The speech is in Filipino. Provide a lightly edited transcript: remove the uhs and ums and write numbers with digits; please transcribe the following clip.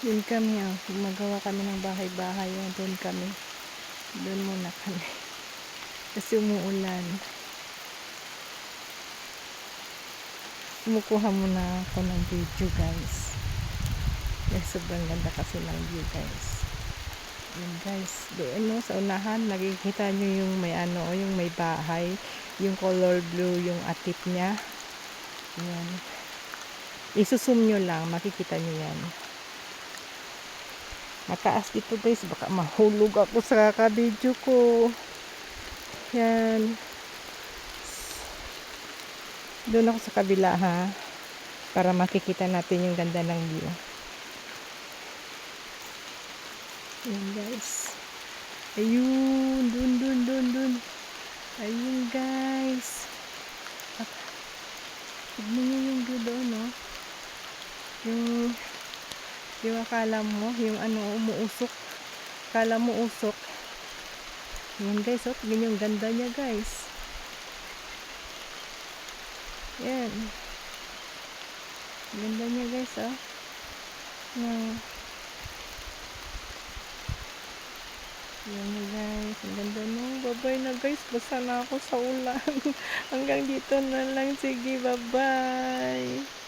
Doon kami, gumagawa kami ng bahay-bahay. Doon kami. Doon muna kami. Kasi umuulan. Kumukuha muna ako ng video, guys. Sobrang ganda kasi ng view, guys. Yun, guys. Doon, no, sa unahan, nakikita nyo yung may yung may bahay. Yung color blue, yung atip niya. Yan. Isusum nyo lang, makikita nyo yan. Mataas dito, guys, baka mahulog ako sa kakabidyo ko. Yan. Doon ako sa kabila, ha, para makikita natin yung ganda ng view. Yan, guys. Ayun, dun. Ayun, guys. Tignan nyo yung view doon, no? Yung akala mo, yung umuusok. Akala mo usok. Yan, guys, tignan yung ganda niya, guys. Yan. Ganda niya, guys, Yan. Yan na, guys. Ang ganda, no? Bye-bye na, guys. Basa na ako sa ulan. Hanggang dito na lang. Sige, bye-bye.